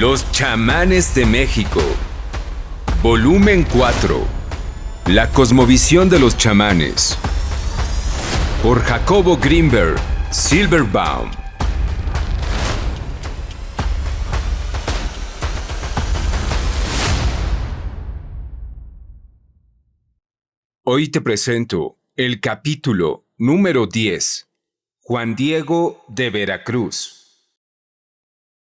Los chamanes de México. Volumen 4. La cosmovisión de los chamanes. Por Jacobo Grinberg Silverbaum. Hoy te presento el capítulo número 10. Juan Diego de Veracruz.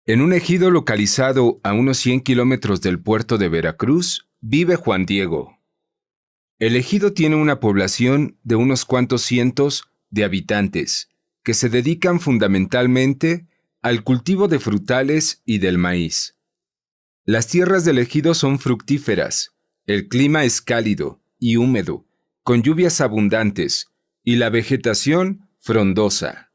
En un ejido localizado a unos 100 kilómetros del puerto de Veracruz, vive Juan Diego. El ejido tiene una población de unos cuantos cientos de habitantes, que se dedican fundamentalmente al cultivo de frutales y del maíz. Las tierras del ejido son fructíferas, el clima es cálido y húmedo, con lluvias abundantes, y la vegetación frondosa.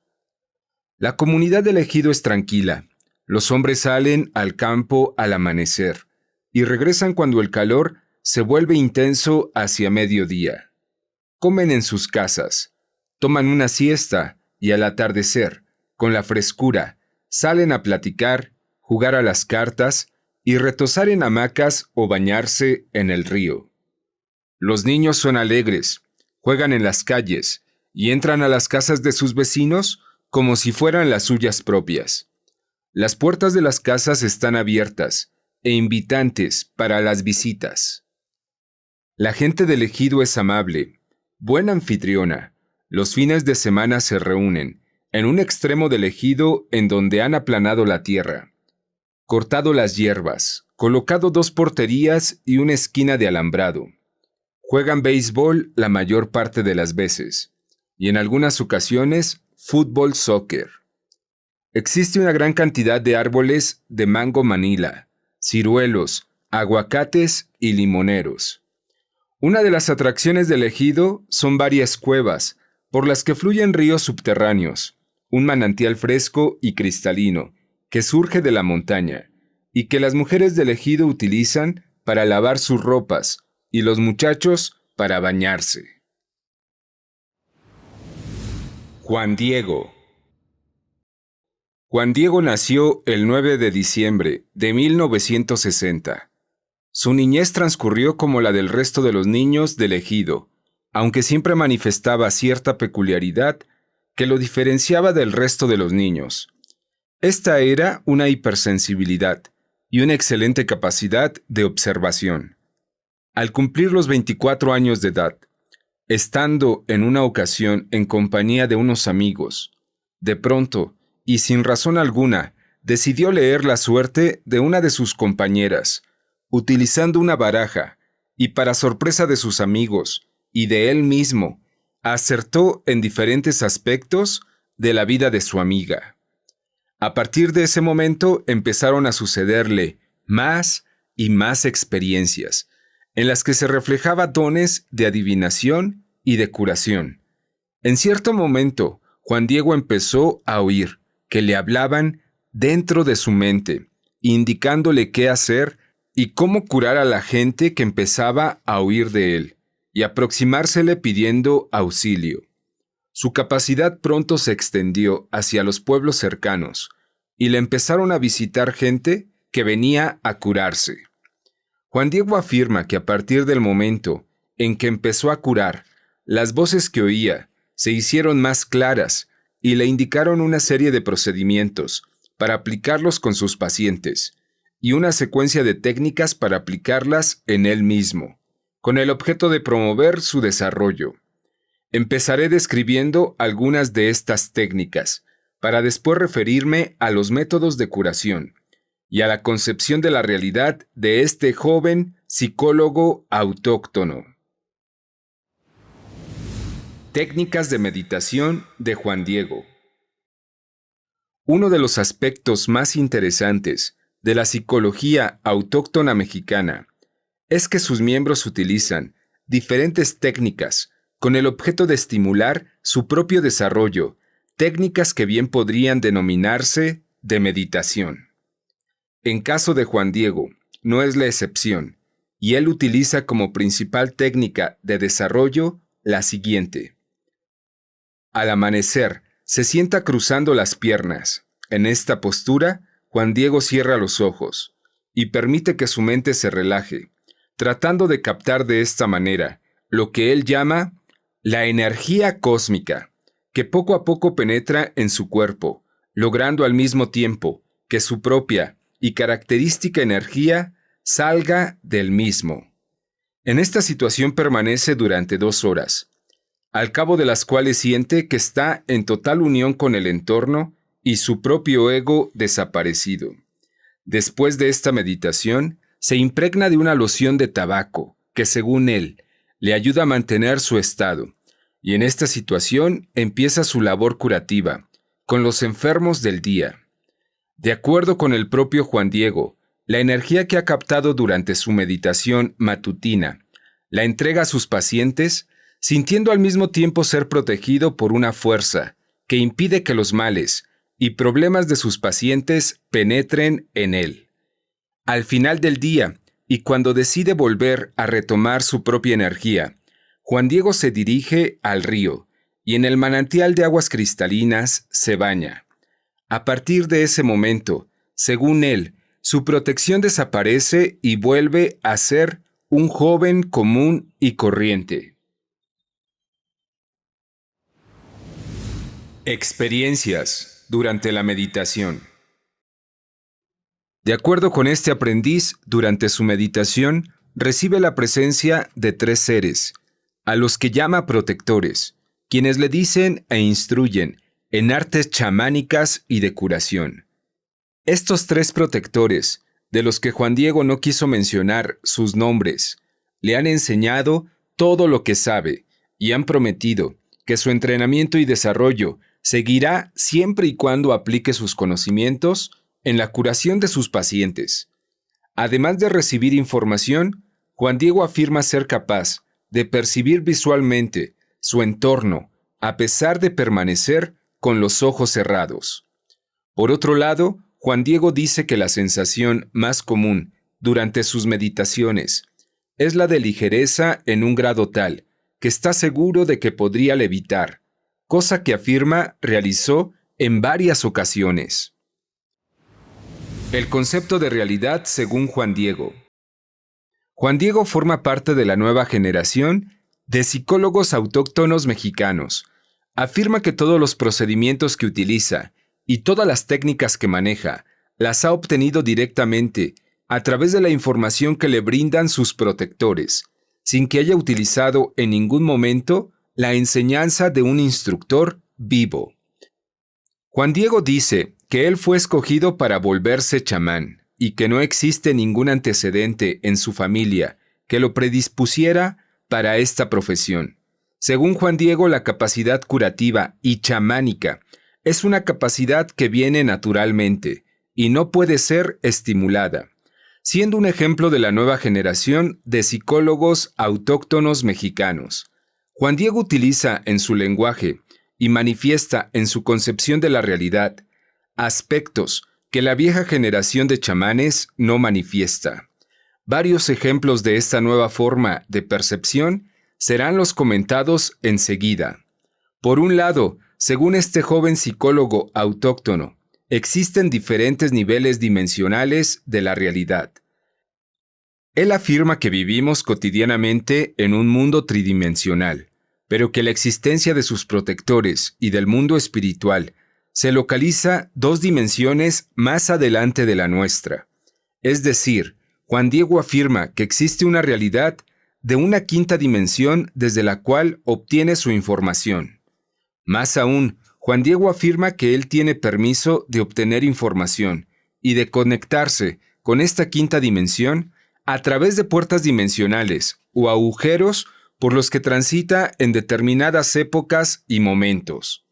La comunidad del ejido es tranquila. Los hombres salen al campo al amanecer y regresan cuando el calor se vuelve intenso hacia mediodía. Comen en sus casas, toman una siesta y al atardecer, con la frescura, salen a platicar, jugar a las cartas y retosar en hamacas o bañarse en el río. Los niños son alegres, juegan en las calles y entran a las casas de sus vecinos como si fueran las suyas propias. Las puertas de las casas están abiertas e invitantes para las visitas. La gente del ejido es amable, buena anfitriona. Los fines de semana se reúnen en un extremo del ejido en donde han aplanado la tierra, cortado las hierbas, colocado 2 porterías y una esquina de alambrado. Juegan béisbol la mayor parte de las veces y en algunas ocasiones fútbol-soccer. Existe una gran cantidad de árboles de mango manila, ciruelos, aguacates y limoneros. Una de las atracciones del ejido son varias cuevas, por las que fluyen ríos subterráneos, un manantial fresco y cristalino, que surge de la montaña, y que las mujeres del ejido utilizan para lavar sus ropas, y los muchachos para bañarse. Juan Diego. Juan Diego nació el 9 de diciembre de 1960. Su niñez transcurrió como la del resto de los niños del ejido, aunque siempre manifestaba cierta peculiaridad que lo diferenciaba del resto de los niños. Esta era una hipersensibilidad y una excelente capacidad de observación. Al cumplir los 24 años de edad, estando en una ocasión en compañía de unos amigos, de pronto, y sin razón alguna, decidió leer la suerte de una de sus compañeras, utilizando una baraja, y para sorpresa de sus amigos y de él mismo, acertó en diferentes aspectos de la vida de su amiga. A partir de ese momento empezaron a sucederle más y más experiencias, en las que se reflejaba dones de adivinación y de curación. En cierto momento, Juan Diego empezó a oír que le hablaban dentro de su mente, indicándole qué hacer y cómo curar a la gente que empezaba a huir de él, y aproximársele pidiendo auxilio. Su capacidad pronto se extendió hacia los pueblos cercanos, y le empezaron a visitar gente que venía a curarse. Juan Diego afirma que a partir del momento en que empezó a curar, las voces que oía se hicieron más claras y le indicaron una serie de procedimientos para aplicarlos con sus pacientes y una secuencia de técnicas para aplicarlas en él mismo, con el objeto de promover su desarrollo. Empezaré describiendo algunas de estas técnicas, para después referirme a los métodos de curación y a la concepción de la realidad de este joven psicólogo autóctono. Técnicas de meditación de Juan Diego. Uno de los aspectos más interesantes de la psicología autóctona mexicana es que sus miembros utilizan diferentes técnicas con el objeto de estimular su propio desarrollo, técnicas que bien podrían denominarse de meditación. En caso de Juan Diego, no es la excepción, y él utiliza como principal técnica de desarrollo la siguiente. Al amanecer, se sienta cruzando las piernas. En esta postura, Juan Diego cierra los ojos y permite que su mente se relaje, tratando de captar de esta manera lo que él llama la energía cósmica, que poco a poco penetra en su cuerpo, logrando al mismo tiempo que su propia y característica energía salga del mismo. En esta situación permanece durante 2 horas, al cabo de las cuales siente que está en total unión con el entorno y su propio ego desaparecido. Después de esta meditación, se impregna de una loción de tabaco que, según él, le ayuda a mantener su estado, y en esta situación empieza su labor curativa con los enfermos del día. De acuerdo con el propio Juan Diego, la energía que ha captado durante su meditación matutina la entrega a sus pacientes, sintiendo al mismo tiempo ser protegido por una fuerza que impide que los males y problemas de sus pacientes penetren en él. Al final del día, y cuando decide volver a retomar su propia energía, Juan Diego se dirige al río y en el manantial de aguas cristalinas se baña. A partir de ese momento, según él, su protección desaparece y vuelve a ser un joven común y corriente. Experiencias durante la meditación. De acuerdo con este aprendiz, durante su meditación recibe la presencia de 3 seres, a los que llama protectores, quienes le dicen e instruyen en artes chamánicas y de curación. Estos 3 protectores, de los que Juan Diego no quiso mencionar sus nombres, le han enseñado todo lo que sabe y han prometido que su entrenamiento y desarrollo seguirá siempre y cuando aplique sus conocimientos en la curación de sus pacientes. Además de recibir información, Juan Diego afirma ser capaz de percibir visualmente su entorno a pesar de permanecer con los ojos cerrados. Por otro lado, Juan Diego dice que la sensación más común durante sus meditaciones es la de ligereza en un grado tal que está seguro de que podría levitar, cosa que afirma realizó en varias ocasiones. El concepto de realidad según Juan Diego. Juan Diego forma parte de la nueva generación de psicólogos autóctonos mexicanos. Afirma que todos los procedimientos que utiliza y todas las técnicas que maneja las ha obtenido directamente a través de la información que le brindan sus protectores, sin que haya utilizado en ningún momento la enseñanza de un instructor vivo. Juan Diego dice que él fue escogido para volverse chamán y que no existe ningún antecedente en su familia que lo predispusiera para esta profesión. Según Juan Diego, la capacidad curativa y chamánica es una capacidad que viene naturalmente y no puede ser estimulada, siendo un ejemplo de la nueva generación de psicólogos autóctonos mexicanos. Juan Diego utiliza en su lenguaje y manifiesta en su concepción de la realidad aspectos que la vieja generación de chamanes no manifiesta. Varios ejemplos de esta nueva forma de percepción serán los comentados enseguida. Por un lado, según este joven psicólogo autóctono, existen diferentes niveles dimensionales de la realidad. Él afirma que vivimos cotidianamente en un mundo tridimensional, pero que la existencia de sus protectores y del mundo espiritual se localiza 2 dimensiones más adelante de la nuestra. Es decir, Juan Diego afirma que existe una realidad de una 5ª dimensión desde la cual obtiene su información. Más aún, Juan Diego afirma que él tiene permiso de obtener información y de conectarse con esta 5ª dimensión a través de puertas dimensionales o agujeros por los que transita en determinadas épocas y momentos.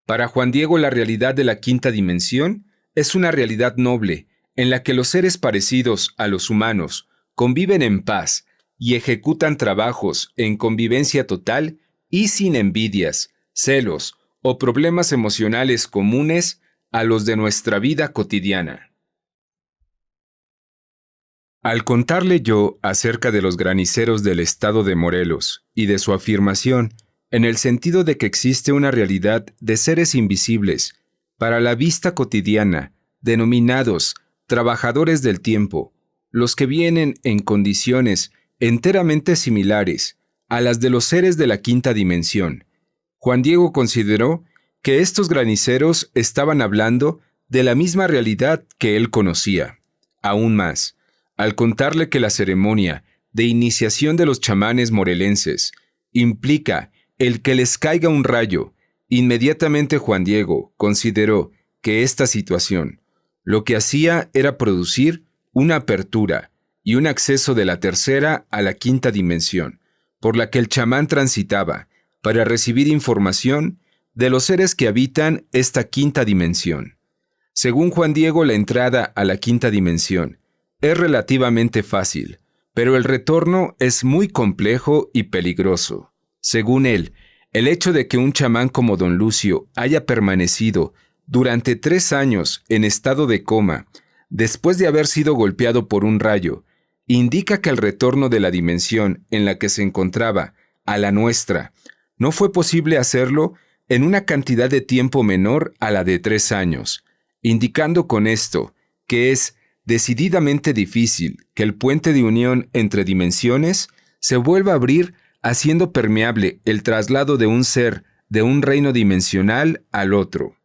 Para Juan Diego, la realidad de la 5ª dimensión es una realidad noble en la que los seres parecidos a los humanos conviven en paz y ejecutan trabajos en convivencia total y sin envidias, celos o problemas emocionales comunes a los de nuestra vida cotidiana. Al contarle yo acerca de los graniceros del estado de Morelos y de su afirmación, en el sentido de que existe una realidad de seres invisibles para la vista cotidiana denominados trabajadores del tiempo, los que vienen en condiciones enteramente similares a las de los seres de la quinta dimensión. Juan Diego consideró que estos graniceros estaban hablando de la misma realidad que él conocía. Aún más, al contarle que la ceremonia de iniciación de los chamanes morelenses implica el que les caiga un rayo, inmediatamente Juan Diego consideró que esta situación lo que hacía era producir una apertura y un acceso de la tercera a la quinta dimensión, por la que el chamán transitaba para recibir información de los seres que habitan esta quinta dimensión. Según Juan Diego, la entrada a la quinta dimensión es relativamente fácil, pero el retorno es muy complejo y peligroso. Según él, el hecho de que un chamán como don Lucio haya permanecido durante 3 años en estado de coma, después de haber sido golpeado por un rayo, indica que el retorno de la dimensión en la que se encontraba a la nuestra no fue posible hacerlo en una cantidad de tiempo menor a la de 3 años, indicando con esto que es decididamente difícil que el puente de unión entre dimensiones se vuelva a abrir haciendo permeable el traslado de un ser de un reino dimensional al otro.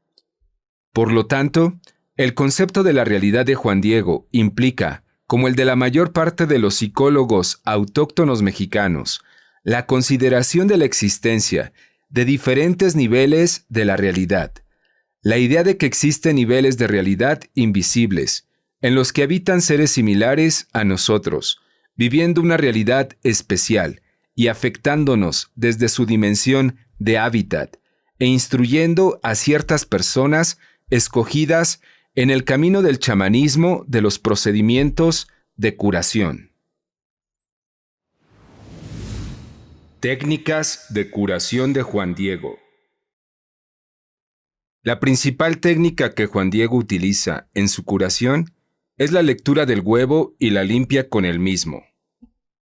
Por lo tanto, el concepto de la realidad de Juan Diego implica, como el de la mayor parte de los psicólogos autóctonos mexicanos, la consideración de la existencia de diferentes niveles de la realidad. La idea de que existen niveles de realidad invisibles, en los que habitan seres similares a nosotros, viviendo una realidad especial y afectándonos desde su dimensión de hábitat, e instruyendo a ciertas personas escogidas en el camino del chamanismo de los procedimientos de curación. Técnicas de curación de Juan Diego. La principal técnica que Juan Diego utiliza en su curación es la lectura del huevo y la limpia con el mismo.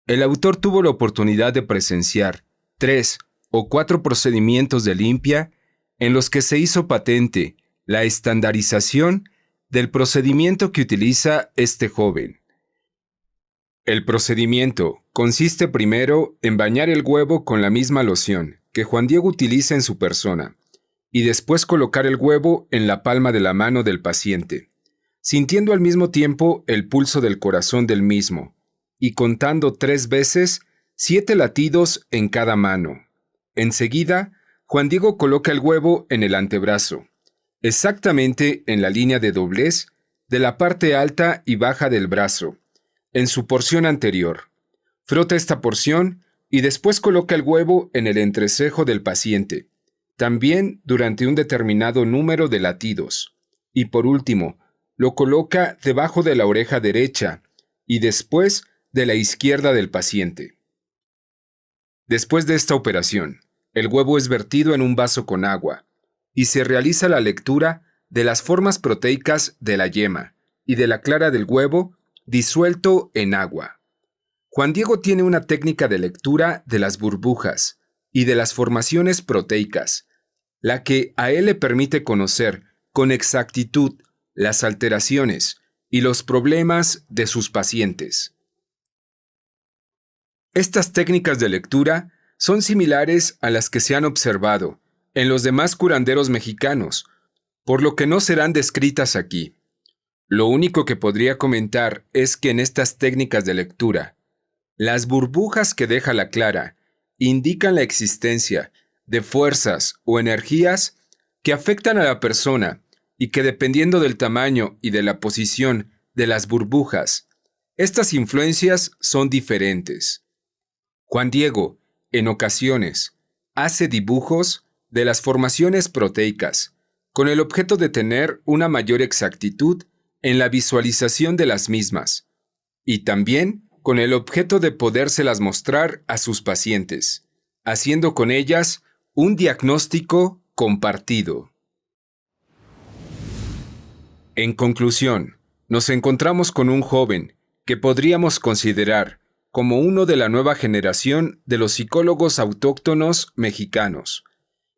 El autor tuvo la oportunidad de presenciar 3 o 4 procedimientos de limpia en los que se hizo patente la estandarización del procedimiento que utiliza este joven. El procedimiento consiste primero en bañar el huevo con la misma loción que Juan Diego utiliza en su persona y después colocar el huevo en la palma de la mano del paciente, sintiendo al mismo tiempo el pulso del corazón del mismo y contando 3 veces 7 latidos en cada mano. Enseguida, Juan Diego coloca el huevo en el antebrazo, exactamente en la línea de doblez de la parte alta y baja del brazo, en su porción anterior. Frota esta porción y después coloca el huevo en el entrecejo del paciente, también durante un determinado número de latidos. Y por último, lo coloca debajo de la oreja derecha y después de la izquierda del paciente. Después de esta operación, el huevo es vertido en un vaso con agua y se realiza la lectura de las formas proteicas de la yema y de la clara del huevo disuelto en agua. Juan Diego tiene una técnica de lectura de las burbujas y de las formaciones proteicas, la que a él le permite conocer con exactitud las alteraciones y los problemas de sus pacientes. Estas técnicas de lectura son similares a las que se han observado en los demás curanderos mexicanos, por lo que no serán descritas aquí. Lo único que podría comentar es que en estas técnicas de lectura, las burbujas que deja la clara indican la existencia de fuerzas o energías que afectan a la persona y que dependiendo del tamaño y de la posición de las burbujas, estas influencias son diferentes. Juan Diego, en ocasiones, hace dibujos de las formaciones proteicas con el objeto de tener una mayor exactitud en la visualización de las mismas y también con el objeto de podérselas mostrar a sus pacientes, haciendo con ellas un diagnóstico compartido. En conclusión, nos encontramos con un joven que podríamos considerar como uno de la nueva generación de los psicólogos autóctonos mexicanos.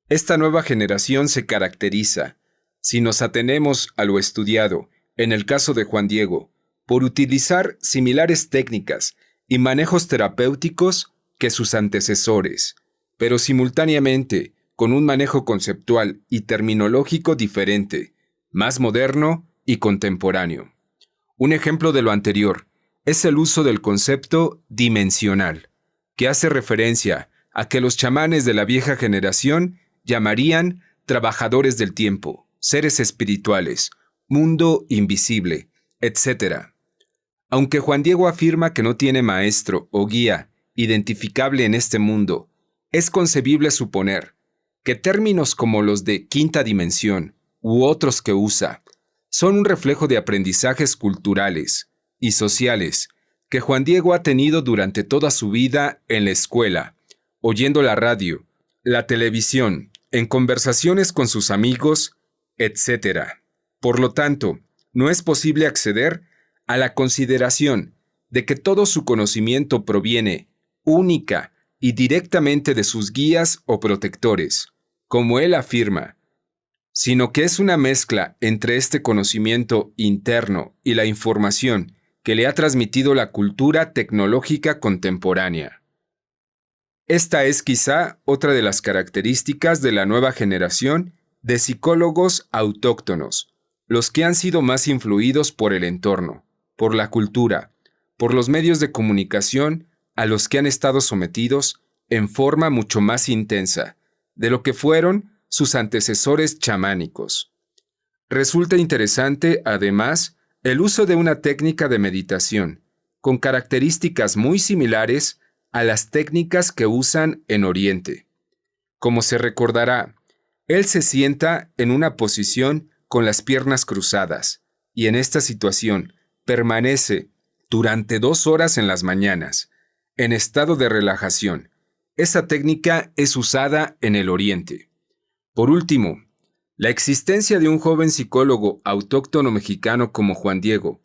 Esta nueva generación se caracteriza, si nos atenemos a lo estudiado en el caso de Juan Diego, por utilizar similares técnicas y manejos terapéuticos que sus antecesores, pero simultáneamente con un manejo conceptual y terminológico diferente, más moderno y contemporáneo. Un ejemplo de lo anterior es el uso del concepto dimensional, que hace referencia a que los chamanes de la vieja generación llamarían trabajadores del tiempo, seres espirituales, mundo invisible, etc. Aunque Juan Diego afirma que no tiene maestro o guía identificable en este mundo, es concebible suponer que términos como los de quinta dimensión u otros que usa son un reflejo de aprendizajes culturales y sociales que Juan Diego ha tenido durante toda su vida en la escuela, oyendo la radio, la televisión, en conversaciones con sus amigos, etc. Por lo tanto, no es posible acceder a la consideración de que todo su conocimiento proviene única y directamente de sus guías o protectores, como él afirma, sino que es una mezcla entre este conocimiento interno y la información que le ha transmitido la cultura tecnológica contemporánea. Esta es quizá otra de las características de la nueva generación de psicólogos autóctonos, los que han sido más influidos por el entorno, por la cultura, por los medios de comunicación a los que han estado sometidos en forma mucho más intensa de lo que fueron sus antecesores chamánicos. Resulta interesante, además, el uso de una técnica de meditación, con características muy similares a las técnicas que usan en Oriente. Como se recordará, él se sienta en una posición con las piernas cruzadas, y en esta situación permanece durante 2 horas en las mañanas, en estado de relajación. Esa técnica es usada en el Oriente. Por último, la existencia de un joven psicólogo autóctono mexicano como Juan Diego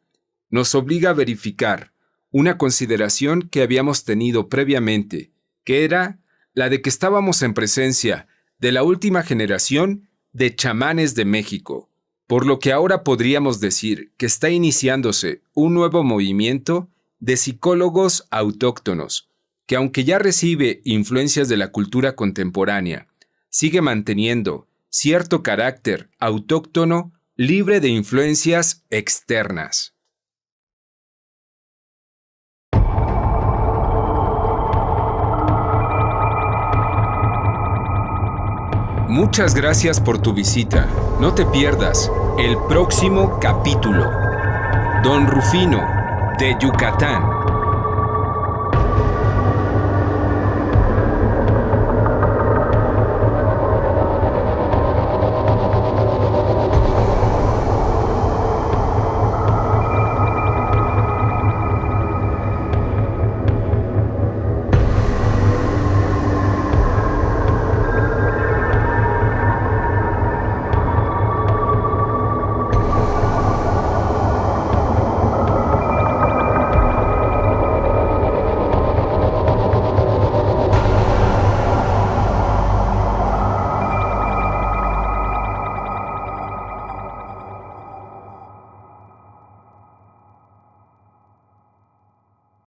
nos obliga a verificar una consideración que habíamos tenido previamente, que era la de que estábamos en presencia de la última generación de chamanes de México, por lo que ahora podríamos decir que está iniciándose un nuevo movimiento de psicólogos autóctonos, que aunque ya recibe influencias de la cultura contemporánea, sigue manteniendo cierto carácter autóctono libre de influencias externas. Muchas gracias por tu visita. No te pierdas el próximo capítulo. Don Rufino, de Yucatán.